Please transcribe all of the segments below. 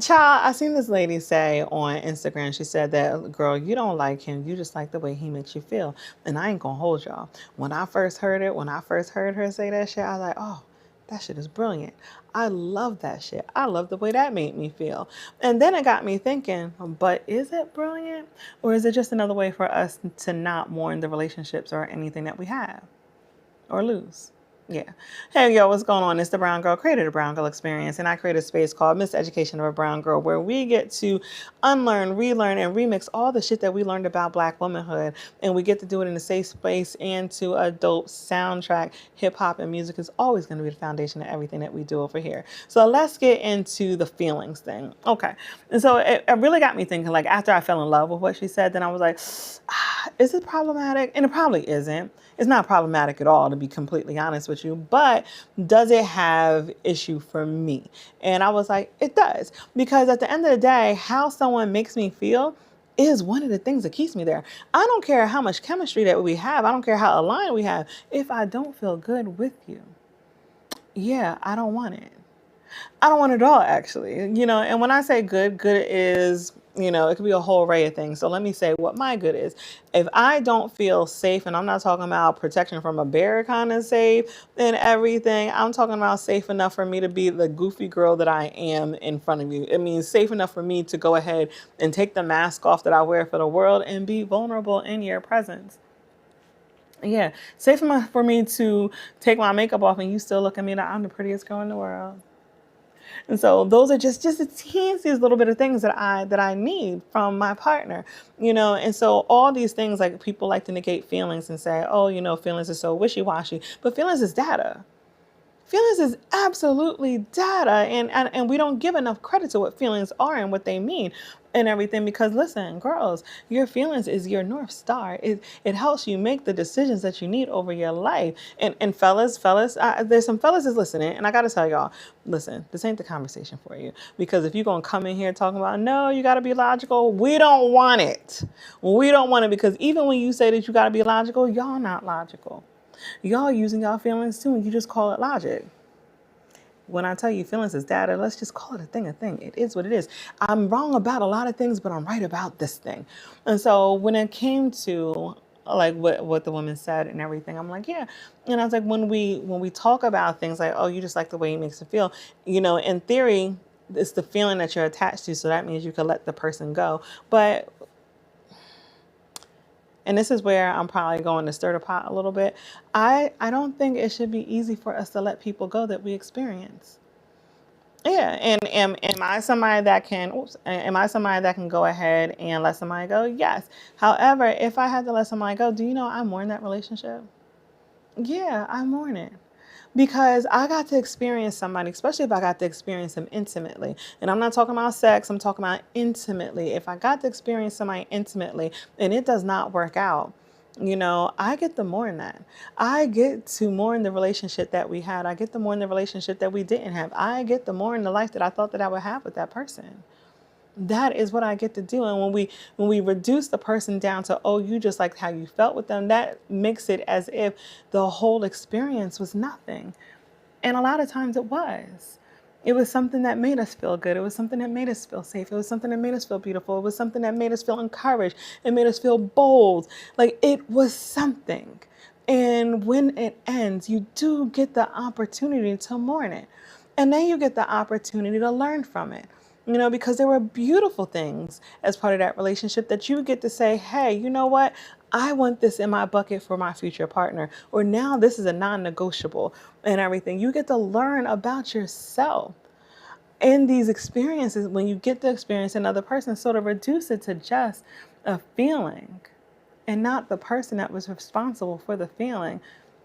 Child, I seen this lady say on Instagram, she said that, girl, you don't like him. You just like the way he makes you feel. And I ain't gonna hold y'all. When I first heard it, when I first heard her say that shit, I was like, oh, that shit is brilliant. I love that shit. I love the way that made me feel. And then it got me thinking, but is it brilliant? Or is it just another way for us to not mourn the relationships or anything that we have or lose? Yeah. Hey, yo, what's going on? It's the Brown Girl, created a Brown Girl Experience, and I create a space called Miss Education of a Brown Girl, where we get to unlearn, relearn, and remix all the shit that we learned about Black womanhood, and we get to do it in a safe space and to a dope soundtrack. Hip hop and music is always going to be the foundation of everything that we do over here. So let's get into the feelings thing. Okay. And so it really got me thinking, like, after I fell in love with what she said, then I was like, is it problematic? And it probably isn't. It's not problematic at all, to be completely honest with you, but does it have issue for me? And I was like, it does. Because at the end of the day, how someone makes me feel is one of the things that keeps me there. I don't care how much chemistry that we have. I don't care how aligned we have. If I don't feel good with you, yeah, I don't want it. I don't want it all, actually. And when I say good, good is, it could be a whole array of things. So let me say what my good is. If I don't feel safe, and I'm not talking about protection from a bear kind of safe and everything, I'm talking about safe enough for me to be the goofy girl that I am in front of you. It means safe enough for me to go ahead and take the mask off that I wear for the world and be vulnerable in your presence. Yeah, safe enough for me to take my makeup off and you still look at me like I'm the prettiest girl in the world. And so those are just the teeniest little bit of things that I need from my partner, And so all these things, like, people like to negate feelings and say, oh, feelings are so wishy-washy, but feelings is data. Feelings is absolutely data, and we don't give enough credit to what feelings are and what they mean and everything, because listen, girls, your feelings is your North Star. It helps you make the decisions that you need over your life. And fellas, there's some fellas is listening, and I gotta tell y'all, listen, this ain't the conversation for you, because if you're gonna come in here talking about, no, you gotta be logical, we don't want it. We don't want it, because even when you say that you gotta be logical, y'all not logical. Y'all using y'all feelings too, and you just call it logic. When I tell you feelings is data, let's just call it a thing, a thing. It is what it is. I'm wrong about a lot of things, but I'm right about this thing. And so when it came to, like, what the woman said and everything, I'm like, yeah. And I was like, when we talk about things like, oh, you just like the way he makes you feel, in theory, it's the feeling that you're attached to. So that means you could let the person go. But, and this is where I'm probably going to stir the pot a little bit. I don't think it should be easy for us to let people go that we experience. Yeah, and am I somebody that can? Oops, am I somebody that can go ahead and let somebody go? Yes. However, if I had to let somebody go, do you know I mourn that relationship? Yeah, I mourn it. Because I got to experience somebody, especially if I got to experience them intimately. And I'm not talking about sex, I'm talking about intimately. If I got to experience somebody intimately and it does not work out, I get to mourn that. I get to mourn the relationship that we had. I get to mourn the relationship that we didn't have. I get to mourn the life that I thought that I would have with that person. That is what I get to do. And when we reduce the person down to, oh, you just like how you felt with them, that makes it as if the whole experience was nothing. And a lot of times it was. It was something that made us feel good. It was something that made us feel safe. It was something that made us feel beautiful. It was something that made us feel encouraged. It made us feel bold. Like, it was something. And when it ends, you do get the opportunity to mourn it. And then you get the opportunity to learn from it. Because there were beautiful things as part of that relationship that you get to say, hey, you know what? I want this in my bucket for my future partner. Or now this is a non-negotiable and everything. You get to learn about yourself in these experiences when you get to experience another person. So to reduce it to just a feeling and not the person that was responsible for the feeling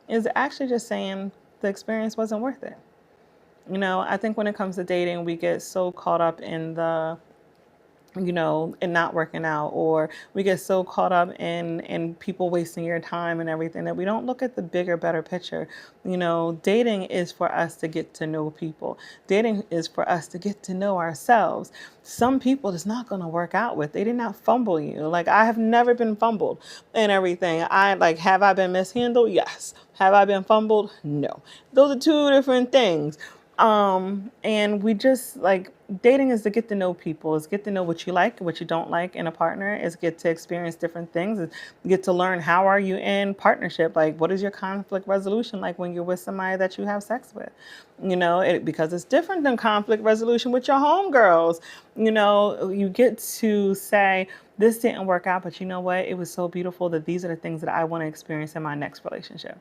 is actually just saying the experience wasn't worth it. I think when it comes to dating, we get so caught up in in not working out, or we get so caught up in people wasting your time and everything, that we don't look at the bigger, better picture. Dating is for us to get to know people. Dating is for us to get to know ourselves. Some people it's not going to work out with. They did not fumble you. Like, I have never been fumbled and everything. Have I been mishandled? Yes. Have I been fumbled? No. Those are two different things. And we just, like, dating is to get to know people, is get to know what you like and what you don't like in a partner, is get to experience different things, is get to learn how are you in partnership, like what is your conflict resolution like when you're with somebody that you have sex with, because it's different than conflict resolution with your homegirls. You get to say, this didn't work out, but you know what, it was so beautiful that these are the things that I want to experience in my next relationship.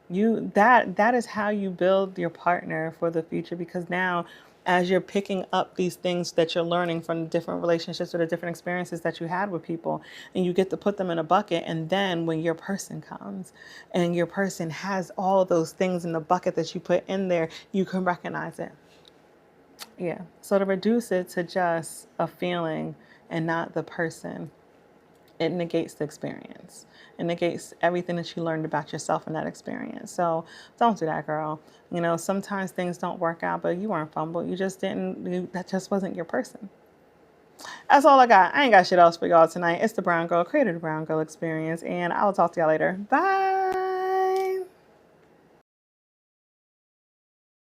That is how you build your partner for the future, because now, as you're picking up these things that you're learning from different relationships or the different experiences that you had with people, and you get to put them in a bucket, and then when your person comes and your person has all of those things in the bucket that you put in there, you can recognize it. Yeah, so to reduce it to just a feeling and not the person, it negates the experience. It negates everything that you learned about yourself in that experience. So don't do that, girl. Sometimes things don't work out, but you weren't fumbled. You just didn't, that just wasn't your person. That's all I got. I ain't got shit else for y'all tonight. It's the Brown Girl, created the Brown Girl Experience, and I will talk to y'all later. Bye.